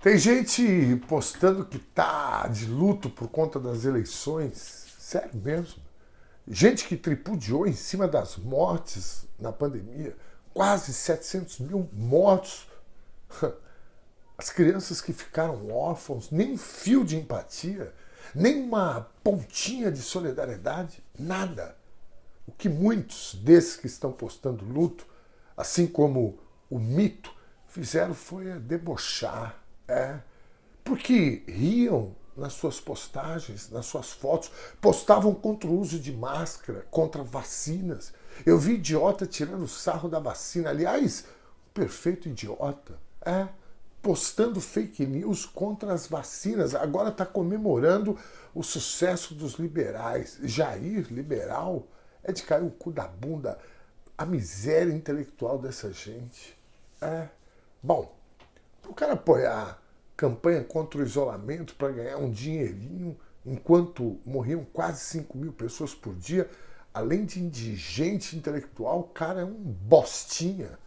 Tem gente postando que tá de luto por conta das eleições. Sério mesmo. Gente que tripudiou em cima das mortes na pandemia. Quase 700 mil mortos. As crianças que ficaram órfãos, nem um fio de empatia, nem uma pontinha de solidariedade, nada. O que muitos desses que estão postando luto, assim como o mito, fizeram foi debochar. Porque riam nas suas postagens, nas suas fotos, postavam contra o uso de máscara, contra vacinas. Eu vi idiota tirando sarro da vacina. Aliás, perfeito idiota. Postando fake news contra as vacinas. Agora está comemorando o sucesso dos liberais. Jair, liberal, é de cair o cu da bunda. A miséria intelectual dessa gente. Bom, o cara apoiar campanha contra o isolamento para ganhar um dinheirinho, enquanto morriam quase 5 mil pessoas por dia, além de indigente intelectual, o cara é um bostinha.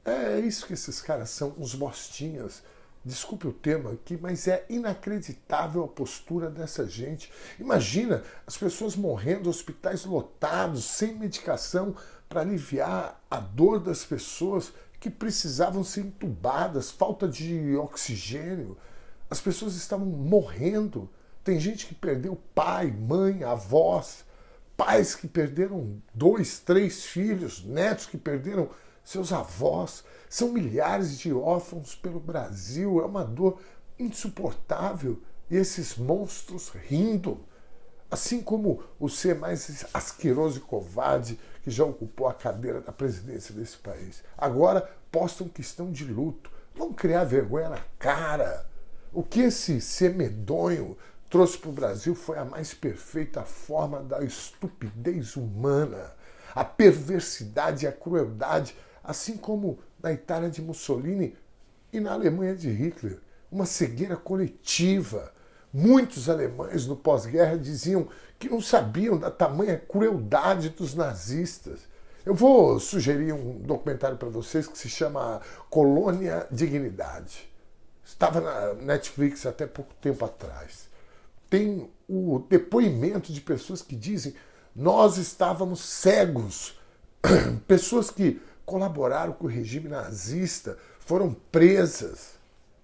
É isso que esses caras são, uns bostinhas. Desculpe o termo aqui, mas é inacreditável a postura dessa gente. Imagina as pessoas morrendo, hospitais lotados, sem medicação para aliviar a dor das pessoas que precisavam ser entubadas, falta de oxigênio. As pessoas estavam morrendo. Tem gente que perdeu pai, mãe, avós, pais que perderam 2, 3 filhos, netos que perderam seus avós. São milhares de órfãos pelo Brasil. É uma dor insuportável. E esses monstros rindo. Assim como o ser mais asqueroso e covarde que já ocupou a cadeira da presidência desse país. Agora postam que estão de luto. Vão criar vergonha na cara. O que esse ser medonho trouxe para o Brasil foi a mais perfeita forma da estupidez humana. A perversidade e a crueldade, assim como na Itália de Mussolini e na Alemanha de Hitler. Uma cegueira coletiva. Muitos alemães no pós-guerra diziam que não sabiam da tamanha crueldade dos nazistas. Eu vou sugerir um documentário para vocês que se chama Colônia Dignidade. Estava na Netflix até pouco tempo atrás. Tem o depoimento de pessoas que dizem: nós estávamos cegos. Pessoas que colaboraram com o regime nazista foram presas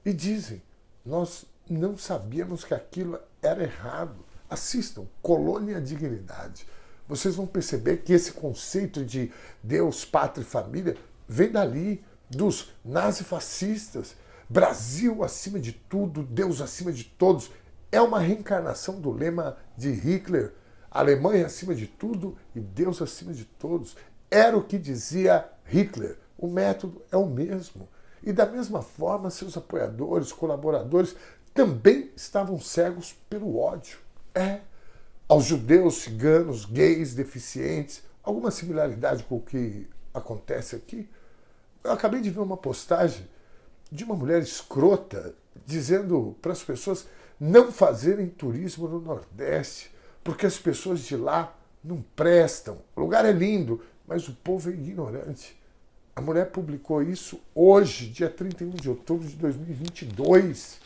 e dizem: nós não sabíamos que aquilo era errado. Assistam, Colônia Dignidade. Vocês vão perceber que esse conceito de Deus, Pátria e Família vem dali, dos nazifascistas. Brasil acima de tudo, Deus acima de todos. É uma reencarnação do lema de Hitler. Alemanha acima de tudo e Deus acima de todos. Era o que dizia Hitler. O método é o mesmo. E da mesma forma, seus apoiadores, colaboradores, também estavam cegos pelo ódio. Aos judeus, ciganos, gays, deficientes, alguma similaridade com o que acontece aqui. Eu acabei de ver uma postagem de uma mulher escrota dizendo para as pessoas não fazerem turismo no Nordeste, porque as pessoas de lá não prestam. O lugar é lindo, mas o povo é ignorante. A mulher publicou isso hoje, dia 31 de outubro de 2022.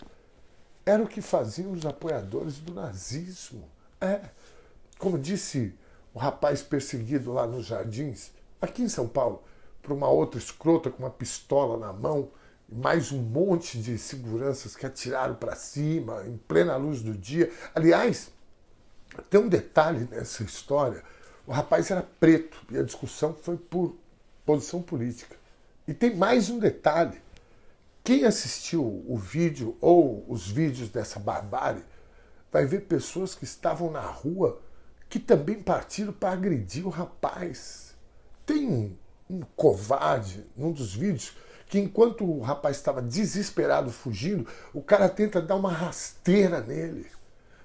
Era o que faziam os apoiadores do nazismo. Como disse o rapaz perseguido lá nos Jardins, aqui em São Paulo, por uma outra escrota com uma pistola na mão, e mais um monte de seguranças que atiraram para cima, em plena luz do dia. Aliás, tem um detalhe nessa história. O rapaz era preto e a discussão foi por posição política. E tem mais um detalhe. Quem assistiu o vídeo ou os vídeos dessa barbárie vai ver pessoas que estavam na rua que também partiram para agredir o rapaz. Tem um covarde num dos vídeos que, enquanto o rapaz estava desesperado fugindo, o cara tenta dar uma rasteira nele.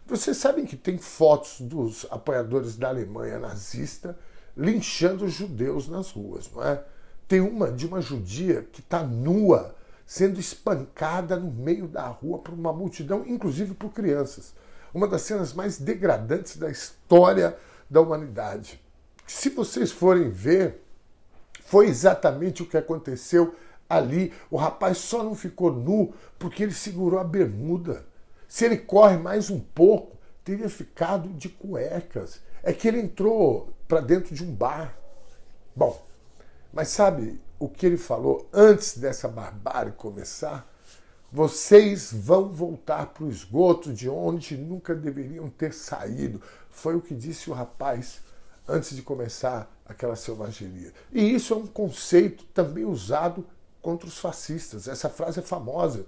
Vocês sabem que tem fotos dos apoiadores da Alemanha nazista linchando os judeus nas ruas, não é? Tem uma de uma judia que está nua, sendo espancada no meio da rua por uma multidão, inclusive por crianças. Uma das cenas mais degradantes da história da humanidade. Se vocês forem ver, foi exatamente o que aconteceu ali. O rapaz só não ficou nu porque ele segurou a bermuda. Se ele corre mais um pouco, teria ficado de cuecas. É que ele entrou para dentro de um bar. Bom, mas sabe o que ele falou antes dessa barbárie começar? Vocês vão voltar para o esgoto de onde nunca deveriam ter saído. Foi o que disse o rapaz antes de começar aquela selvageria. E isso é um conceito também usado contra os fascistas. Essa frase é famosa.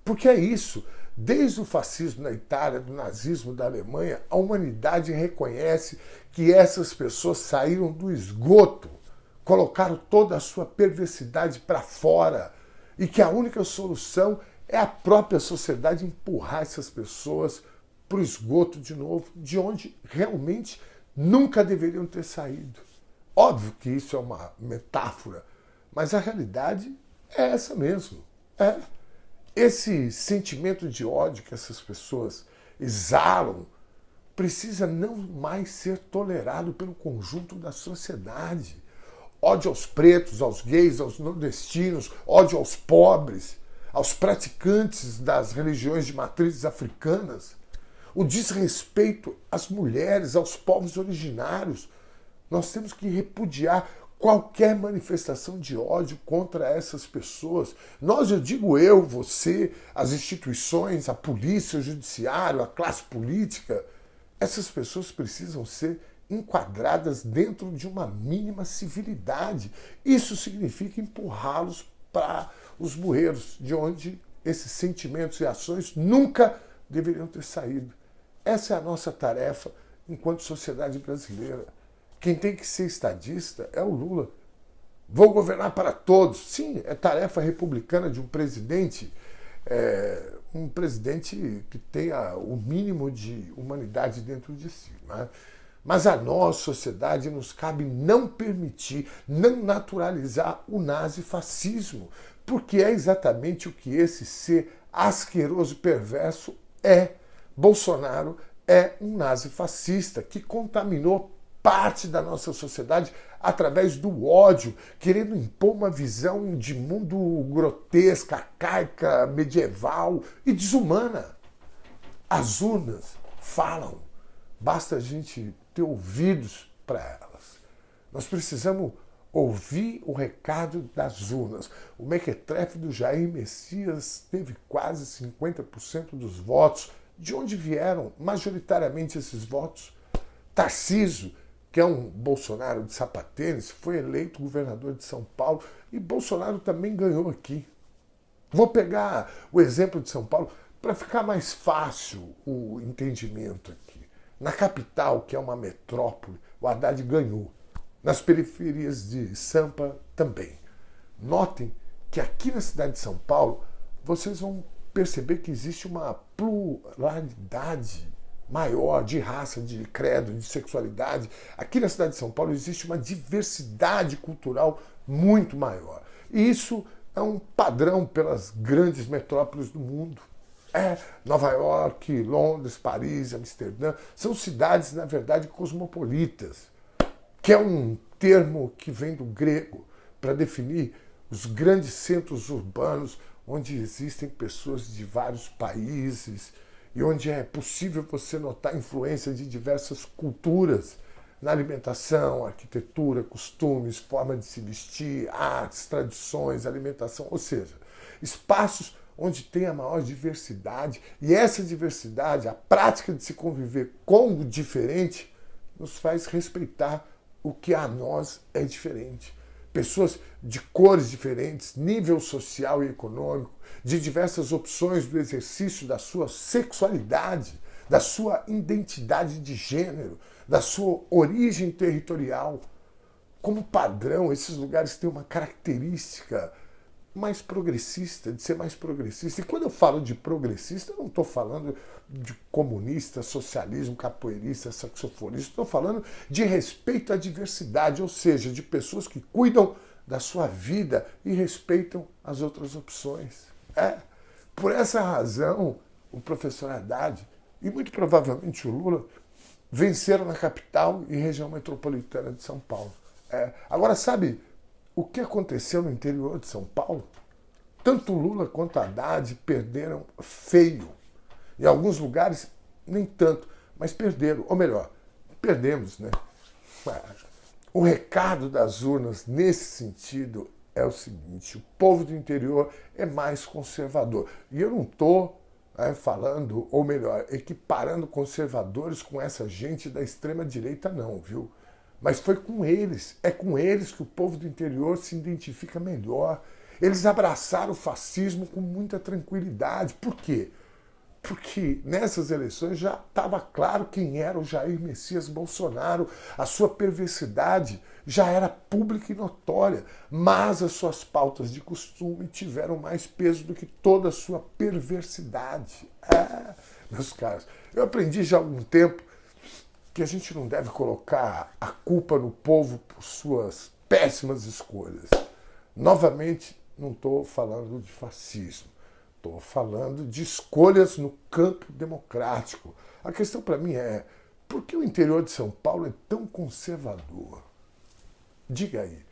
Porque é isso. Desde o fascismo na Itália, do nazismo da Alemanha, a humanidade reconhece que essas pessoas saíram do esgoto, colocaram toda a sua perversidade para fora e que a única solução é a própria sociedade empurrar essas pessoas para o esgoto de novo, de onde realmente nunca deveriam ter saído. Óbvio que isso é uma metáfora, mas a realidade é essa mesmo. Esse sentimento de ódio que essas pessoas exalam precisa não mais ser tolerado pelo conjunto da sociedade. Ódio aos pretos, aos gays, aos nordestinos, ódio aos pobres, aos praticantes das religiões de matrizes africanas, o desrespeito às mulheres, aos povos originários. Nós temos que repudiar qualquer manifestação de ódio contra essas pessoas. Nós, eu digo eu, você, as instituições, a polícia, o judiciário, a classe política, essas pessoas precisam ser enquadradas dentro de uma mínima civilidade. Isso significa empurrá-los para os bueiros, de onde esses sentimentos e ações nunca deveriam ter saído. Essa é a nossa tarefa enquanto sociedade brasileira. Quem tem que ser estadista é o Lula. Vou governar para todos. Sim, é tarefa republicana de um presidente que tenha o mínimo de humanidade dentro de si. Né? Mas a nós, sociedade, nos cabe não permitir, não naturalizar o nazifascismo, porque é exatamente o que esse ser asqueroso e perverso é. Bolsonaro é um nazifascista que contaminou parte da nossa sociedade através do ódio, querendo impor uma visão de mundo grotesca, arcaica, medieval e desumana. As urnas falam, basta a gente ter ouvidos para elas. Nós precisamos ouvir o recado das urnas. O mequetrefe do Jair Messias teve quase 50% dos votos. De onde vieram majoritariamente esses votos? Tarcísio, que é um Bolsonaro de sapatênis, foi eleito governador de São Paulo e Bolsonaro também ganhou aqui. Vou pegar o exemplo de São Paulo para ficar mais fácil o entendimento aqui. Na capital, que é uma metrópole, o Haddad ganhou. Nas periferias de Sampa também. Notem que aqui na cidade de São Paulo vocês vão perceber que existe uma pluralidade maior de raça, de credo, de sexualidade. Aqui na cidade de São Paulo existe uma diversidade cultural muito maior. E isso é um padrão pelas grandes metrópoles do mundo. Nova York, Londres, Paris, Amsterdã, são cidades, na verdade, cosmopolitas, que é um termo que vem do grego para definir os grandes centros urbanos onde existem pessoas de vários países e onde é possível você notar a influência de diversas culturas na alimentação, arquitetura, costumes, forma de se vestir, artes, tradições, alimentação, ou seja, espaços onde tem a maior diversidade, e essa diversidade, a prática de se conviver com o diferente, nos faz respeitar o que a nós é diferente. Pessoas de cores diferentes, nível social e econômico, de diversas opções do exercício da sua sexualidade, da sua identidade de gênero, da sua origem territorial. Como padrão, esses lugares têm uma característica mais progressista, de ser mais progressista. E quando eu falo de progressista, eu não estou falando de comunista, socialismo, capoeirista, saxofonista, estou falando de respeito à diversidade, ou seja, de pessoas que cuidam da sua vida e respeitam as outras opções. Por essa razão, o professor Haddad e muito provavelmente o Lula venceram na capital e região metropolitana de São Paulo. Agora, sabe o que aconteceu no interior de São Paulo? Tanto Lula quanto Haddad perderam feio. Em alguns lugares, nem tanto, mas perderam. Ou melhor, perdemos, né? O recado das urnas nesse sentido é o seguinte: o povo do interior é mais conservador. E eu não estou falando, ou melhor, equiparando conservadores com essa gente da extrema-direita, não, viu? Mas foi com eles, é com eles que o povo do interior se identifica melhor. Eles abraçaram o fascismo com muita tranquilidade. Por quê? Porque nessas eleições já estava claro quem era o Jair Messias Bolsonaro. A sua perversidade já era pública e notória, mas as suas pautas de costume tiveram mais peso do que toda a sua perversidade. Meus caros, eu aprendi já há algum tempo que a gente não deve colocar a culpa no povo por suas péssimas escolhas. Novamente, não estou falando de fascismo. Estou falando de escolhas no campo democrático. A questão para mim é: por que o interior de São Paulo é tão conservador? Diga aí.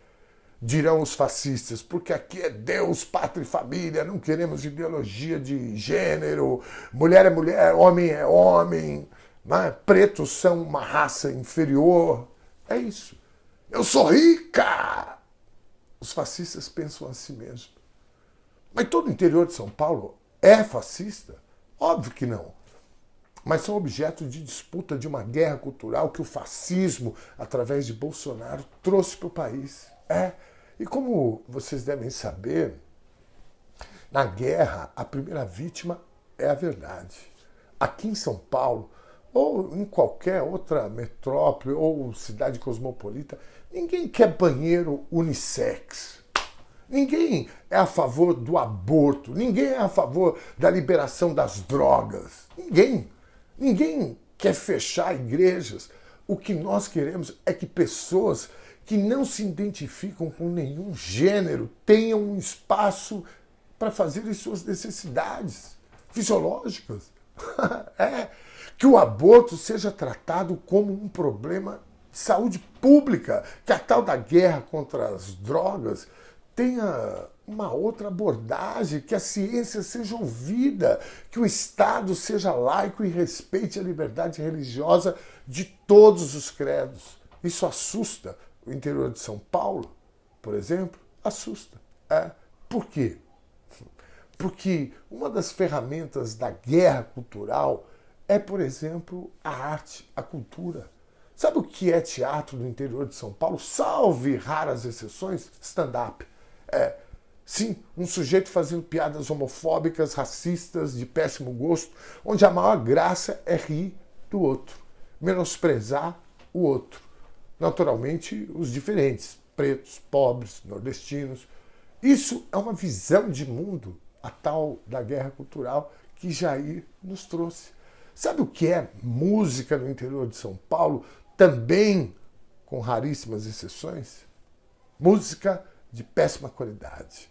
Dirão os fascistas: porque aqui é Deus, pátria e família, não queremos ideologia de gênero, mulher é mulher, homem é homem, né? Pretos são uma raça inferior. É isso. Eu sou rica! Os fascistas pensam assim mesmo. Mas todo o interior de São Paulo é fascista? Óbvio que não. Mas são objeto de disputa de uma guerra cultural que o fascismo, através de Bolsonaro, trouxe para o país. E como vocês devem saber, na guerra, a primeira vítima é a verdade. Aqui em São Paulo, ou em qualquer outra metrópole ou cidade cosmopolita, ninguém quer banheiro unissex. Ninguém é a favor do aborto, ninguém é a favor da liberação das drogas. Ninguém quer fechar igrejas. O que nós queremos é que pessoas que não se identificam com nenhum gênero tenham um espaço para fazerem suas necessidades fisiológicas. Que o aborto seja tratado como um problema de saúde pública, que a tal da guerra contra as drogas tenha uma outra abordagem, que a ciência seja ouvida, que o Estado seja laico e respeite a liberdade religiosa de todos os credos. Isso assusta o interior de São Paulo, por exemplo? Assusta. Por quê? Porque uma das ferramentas da guerra cultural é, por exemplo, a arte, a cultura. Sabe o que é teatro no interior de São Paulo? Salve raras exceções, stand-up. Sim, um sujeito fazendo piadas homofóbicas, racistas, de péssimo gosto, onde a maior graça é rir do outro, menosprezar o outro. Naturalmente, os diferentes, pretos, pobres, nordestinos. Isso é uma visão de mundo, a tal da guerra cultural, que Jair nos trouxe. Sabe o que é música no interior de São Paulo, também com raríssimas exceções? Música de péssima qualidade.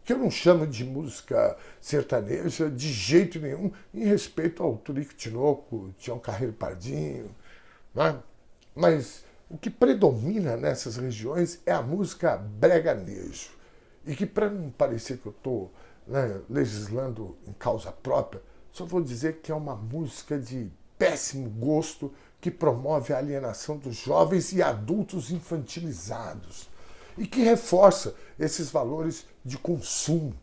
Que eu não chamo de música sertaneja de jeito nenhum, em respeito ao Turico Tinoco, Tião Carreiro Pardinho. Né? Mas o que predomina nessas regiões é a música breganejo. E que, para não parecer que eu estou legislando em causa própria, só vou dizer que é uma música de péssimo gosto que promove a alienação dos jovens e adultos infantilizados e que reforça esses valores de consumo.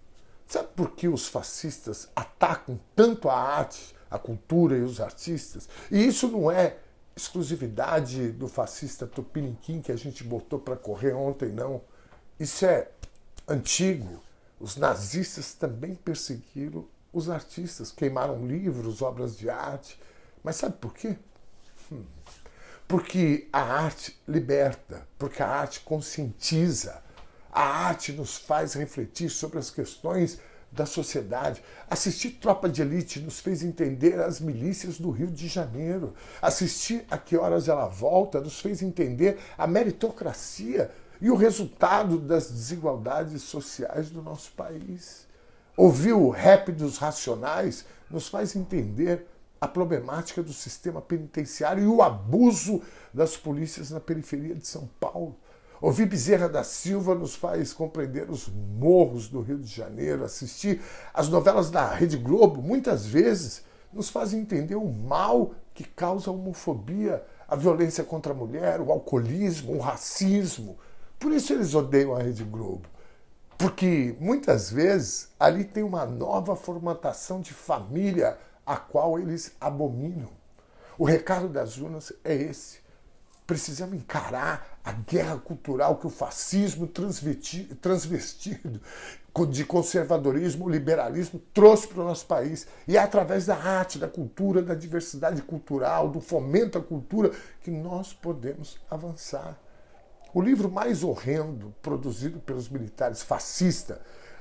Sabe por que os fascistas atacam tanto a arte, a cultura e os artistas? E isso não é exclusividade do fascista Tupiniquim que a gente botou para correr ontem, não. Isso é antigo. Os nazistas também perseguiram os artistas, queimaram livros, obras de arte. Mas sabe por quê? Porque a arte liberta, porque a arte conscientiza, a arte nos faz refletir sobre as questões da sociedade. Assistir Tropa de Elite nos fez entender as milícias do Rio de Janeiro. Assistir A Que Horas Ela Volta nos fez entender a meritocracia e o resultado das desigualdades sociais do nosso país. Ouvir o rap dos Racionais nos faz entender a problemática do sistema penitenciário e o abuso das polícias na periferia de São Paulo. Ouvir Bezerra da Silva nos faz compreender os morros do Rio de Janeiro. Assistir às novelas da Rede Globo, muitas vezes, nos faz entender o mal que causa a homofobia, a violência contra a mulher, o alcoolismo, o racismo. Por isso eles odeiam a Rede Globo. Porque, muitas vezes, ali tem uma nova formatação de família a qual eles abominam. O recado das urnas é esse. Precisamos encarar a guerra cultural que o fascismo transvestido de conservadorismo, liberalismo trouxe para o nosso país. E é através da arte, da cultura, da diversidade cultural, do fomento à cultura que nós podemos avançar. O livro mais horrendo produzido pelos militares fascistas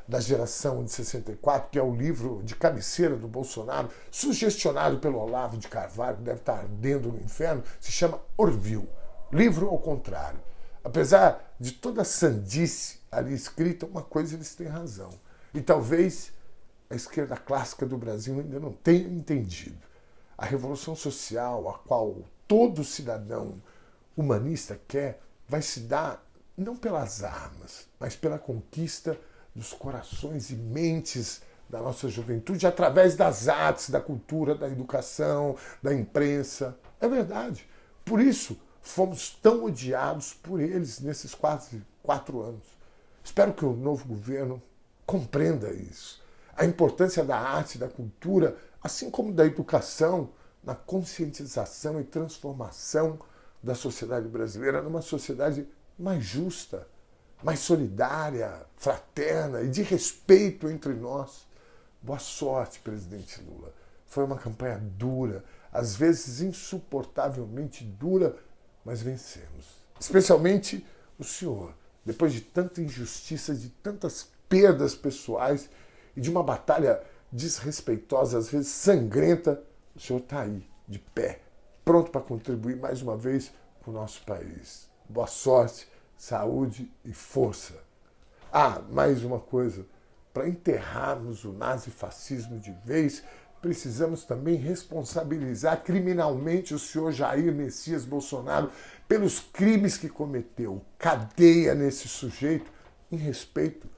da geração de 64, que é o livro de cabeceira do Bolsonaro, sugestionado pelo Olavo de Carvalho, que deve estar ardendo no inferno, se chama Orville. Livro ao contrário. Apesar de toda a sandice ali escrita, uma coisa eles têm razão. E talvez a esquerda clássica do Brasil ainda não tenha entendido. A revolução social, a qual todo cidadão humanista quer, vai se dar não pelas armas, mas pela conquista dos corações e mentes da nossa juventude através das artes, da cultura, da educação, da imprensa. É verdade. Por isso, fomos tão odiados por eles nesses quase 4 anos. Espero que o novo governo compreenda isso. A importância da arte e da cultura, assim como da educação, na conscientização e transformação da sociedade brasileira numa sociedade mais justa, mais solidária, fraterna e de respeito entre nós. Boa sorte, presidente Lula. Foi uma campanha dura, às vezes insuportavelmente dura, mas vencemos. Especialmente o senhor, depois de tanta injustiça, de tantas perdas pessoais e de uma batalha desrespeitosa, às vezes sangrenta, o senhor está aí, de pé, pronto para contribuir mais uma vez para o nosso país. Boa sorte, saúde e força. Ah, mais uma coisa. Para enterrarmos o nazifascismo de vez, precisamos também responsabilizar criminalmente o senhor Jair Messias Bolsonaro pelos crimes que cometeu. Cadeia nesse sujeito em respeito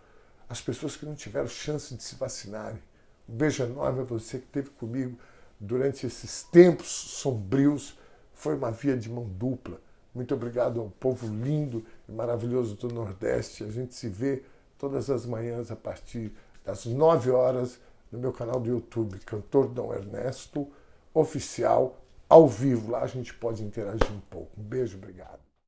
às pessoas que não tiveram chance de se vacinarem. Um beijo enorme a você que esteve comigo durante esses tempos sombrios. Foi uma via de mão dupla. Muito obrigado ao povo lindo e maravilhoso do Nordeste. A gente se vê todas as manhãs a partir das 9 horas no meu canal do YouTube, Cantor Dom Ernesto, oficial, ao vivo. Lá a gente pode interagir um pouco. Um beijo, obrigado.